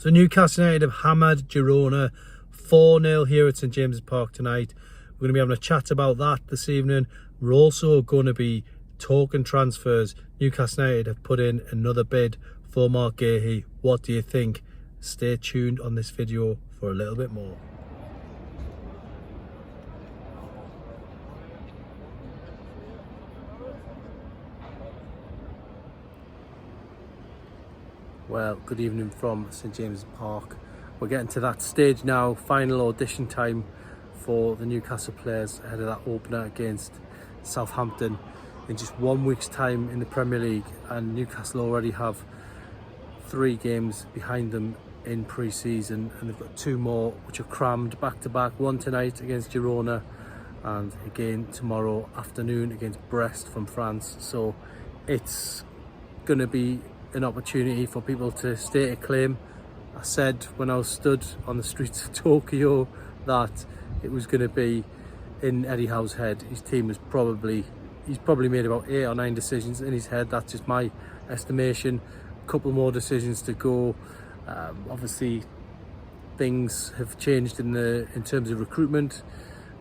So Newcastle United have hammered Girona 4-0 here at St James's Park tonight. We're going to be having a chat about that this evening. We're also going to be talking transfers. Newcastle United have put in another bid for Marc Guehi. What do you think? Stay tuned on this video for a little bit more. Well, good evening from St James's Park. We're getting to that stage now, final audition time for the Newcastle players ahead of that opener against Southampton in just 1 week's time in the Premier League, and Newcastle already have 3 games behind them in pre-season, and they've got 2 more which are crammed back to back, one tonight against Girona and again tomorrow afternoon against Brest from France. So it's going to be an opportunity for people to state a claim. I said when I was stood on the streets of Tokyo that it was going to be in Eddie Howe's head. His team was he's probably made about 8 or 9 decisions in his head. That's just my estimation. A couple more decisions to go. Obviously things have changed in terms of recruitment.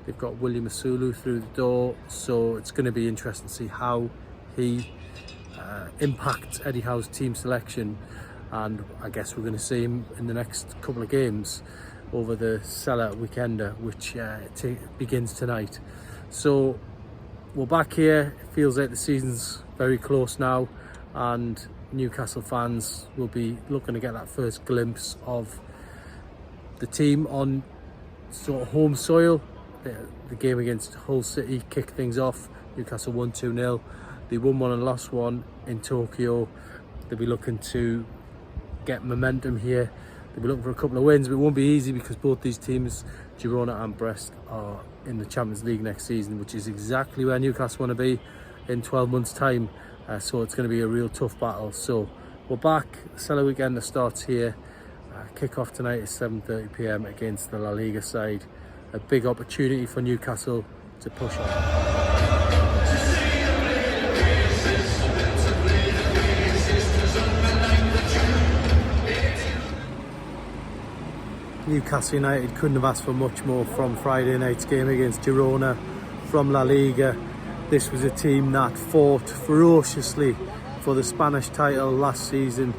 They've got William Asulu through the door, so it's going to be interesting to see how he impacts Eddie Howe's team selection, and I guess we're going to see him in the next couple of games over the Cellar weekender, which begins tonight. So we're back here. It feels like the season's very close now, and Newcastle fans will be looking to get that first glimpse of the team on sort of home soil. The game against Hull City kicked things off. Newcastle won 2-0. They won 1 and lost 1 in Tokyo. They'll be looking to get momentum here. They'll be looking for a couple of wins, but it won't be easy because both these teams, Girona and Brest, are in the Champions League next season, which is exactly where Newcastle want to be in 12 months' time. So it's going to be a real tough battle. So we're back. The Cellar weekend starts here. Kick-off tonight is 7:30 p.m. against the La Liga side. A big opportunity for Newcastle to push on. Newcastle United couldn't have asked for much more from Friday night's game against Girona from La Liga. This was a team that fought ferociously for the Spanish title last season.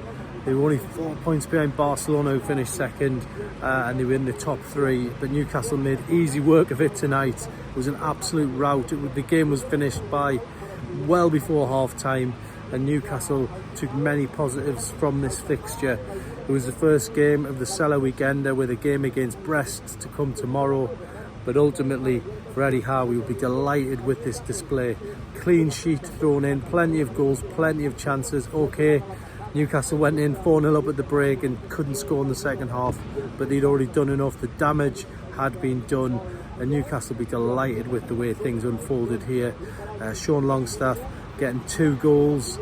They were only 4 points behind Barcelona, who finished second, and they were in the top 3. But Newcastle made easy work of it tonight. It was an absolute rout. The game was finished by well before half-time, and Newcastle took many positives from this fixture. It was the first game of the Cellar weekender, with a game against Brest to come tomorrow. But ultimately, for Eddie Howe, we will be delighted with this display. Clean sheet thrown in, plenty of goals, plenty of chances. Okay, Newcastle went in 4-0 up at the break and couldn't score in the second half, but they'd already done enough. The damage had been done, and Newcastle will be delighted with the way things unfolded here. Sean Longstaff getting 2 goals.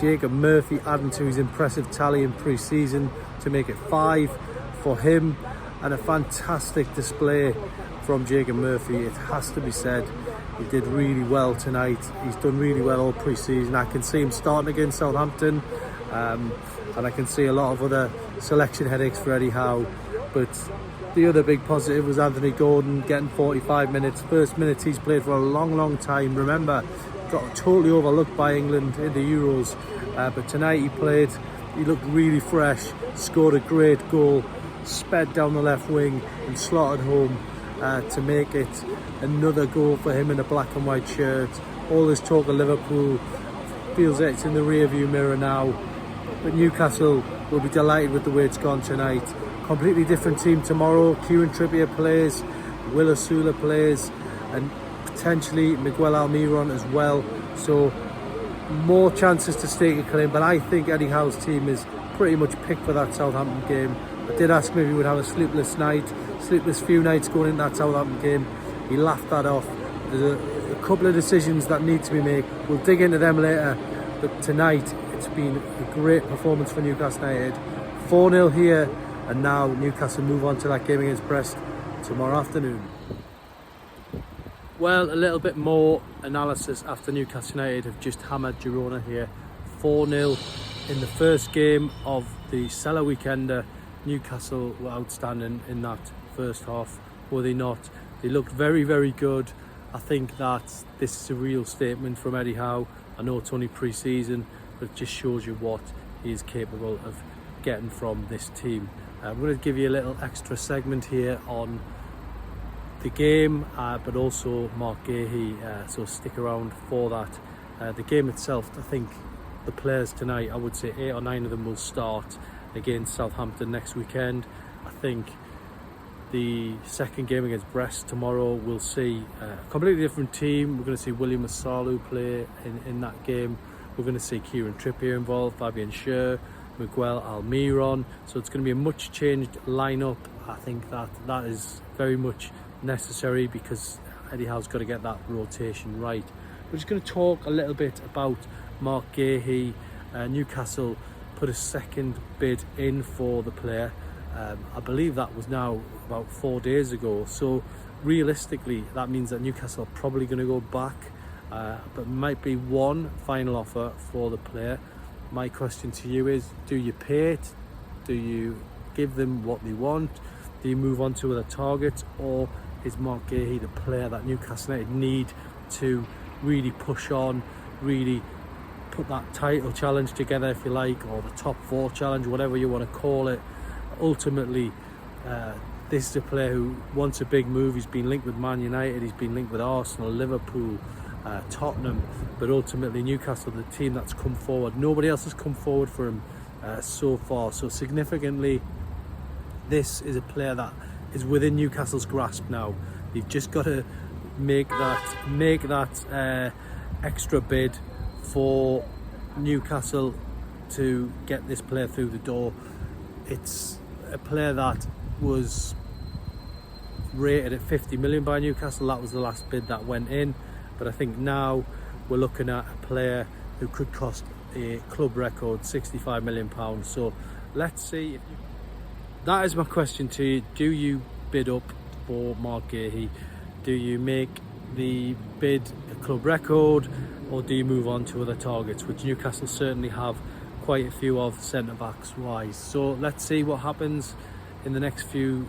Jacob Murphy adding to his impressive tally in pre-season to make it 5 for him, and a fantastic display from Jacob Murphy. It has to be said, he did really well tonight. He's done really well all pre-season. I can see him starting against Southampton, and I can see a lot of other selection headaches for Eddie Howe. But the other big positive was Anthony Gordon getting 45 minutes. First minutes he's played for a long time. Remember, got totally overlooked by England in the Euros, but tonight he played. He looked really fresh, scored a great goal, sped down the left wing and slotted home to make it another goal for him in a black and white shirt. All this talk of Liverpool feels like it's in the rear view mirror now, but Newcastle will be delighted with the way it's gone tonight. Completely different team tomorrow. Kieran Trippier plays, Will Asula plays, and potentially Miguel Almiron as well. So more chances to stake a claim, but I think Eddie Howe's team is pretty much picked for that Southampton game. I did ask him if he would have a sleepless few nights going into that Southampton game. He laughed that off. There's a couple of decisions that need to be made. We'll dig into them later, but tonight it's been a great performance for Newcastle United. 4-0 here, and now Newcastle move on to that game against Brest tomorrow afternoon. Well, a little bit more analysis after Newcastle United have just hammered Girona here 4-0 in the first game of the Cellar weekender. Newcastle were outstanding in that first half, were they not? They looked very, very good. I think that this is a real statement from Eddie Howe. I know it's only pre-season, but it just shows you what he is capable of getting from this team. I'm going to give you a little extra segment here on the game, but also Marc Guehi, so stick around for that. The game itself, I think the players tonight, I would say 8 or 9 of them will start against Southampton next weekend. I think the second game against Brest tomorrow, we'll see a completely different team. We're going to see William Masalu play in that game. We're going to see Kieran Trippier involved, Fabian Schär, Miguel Almiron. So it's going to be a much changed lineup. I think that is very much necessary because Eddie Howe's got to get that rotation right. We're just going to talk a little bit about Marc Guehi. Newcastle put a second bid in for the player. I believe that was now about 4 days ago. So realistically, that means that Newcastle are probably going to go back, but might be one final offer for the player. My question to you is, do you pay it? Do you give them what they want? Do you move on to other targets? Or is Marc Guehi the player that Newcastle United need to really push on, really put that title challenge together, if you like, or the top 4 challenge, whatever you want to call it? Ultimately, this is a player who wants a big move. He's been linked with Man United, he's been linked with Arsenal, Liverpool, Tottenham, but ultimately Newcastle, the team that's come forward. Nobody else has come forward for him so far. So significantly, this is a player that is within Newcastle's grasp now. You've just got to make that extra bid for Newcastle to get this player through the door. It's a player that was rated at 50 million by Newcastle. That was the last bid that went in, but I think now we're looking at a player who could cost a club record £65 million. So let's see. That is my question to you. Do you bid up for Marc Guehi? Do you make the bid a club record, or do you move on to other targets, which Newcastle certainly have quite a few of centre-backs wise? So let's see what happens in the next few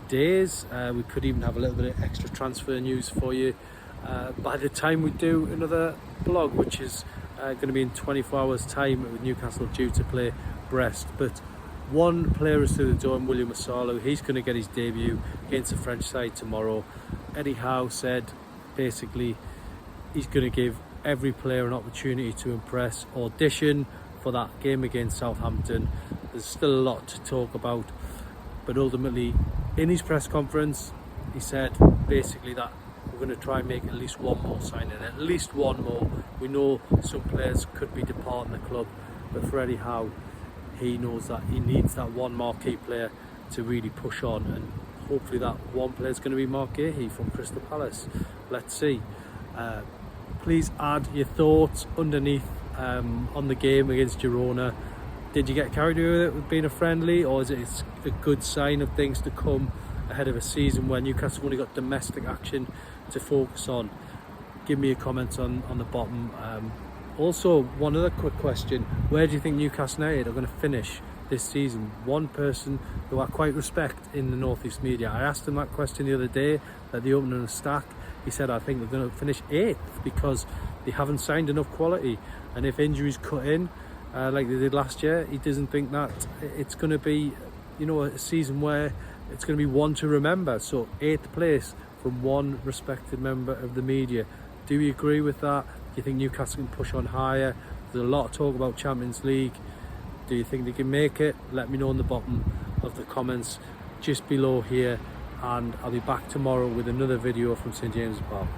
days. We could even have a little bit of extra transfer news for you by the time we do another blog, which is going to be in 24 hours time, with Newcastle due to play Brest. But one player is through the door, and William Masalu. He's going to get his debut against the French side tomorrow. Eddie Howe said basically he's going to give every player an opportunity to impress, audition for that game against Southampton. There's still a lot to talk about, but ultimately in his press conference he said basically that we're going to try and make at least one more signing, at least one more. We know some players could be departing the club, but for Eddie Howe, he knows that he needs that one marquee player to really push on, and hopefully that one player is going to be Marc Guehi from Crystal Palace. Let's see. Please add your thoughts underneath on the game against Girona. Did you get carried away with it with being a friendly, or is it a good sign of things to come ahead of a season where Newcastle only got domestic action to focus on? Give me a comment on the bottom. Also, one other quick question: where do you think Newcastle United are going to finish this season? One person who I quite respect in the North East media, I asked him that question the other day at the opening of the Stack. He said, I think they're going to finish 8th because they haven't signed enough quality, and if injuries cut in like they did last year, he doesn't think that it's going to be, you know, a season where it's going to be one to remember. So 8th place from one respected member of the media. Do you agree with that? Do you think Newcastle can push on higher? There's a lot of talk about Champions League. Do you think they can make it? Let me know in the bottom of the comments just below here, and I'll be back tomorrow with another video from St James's Park.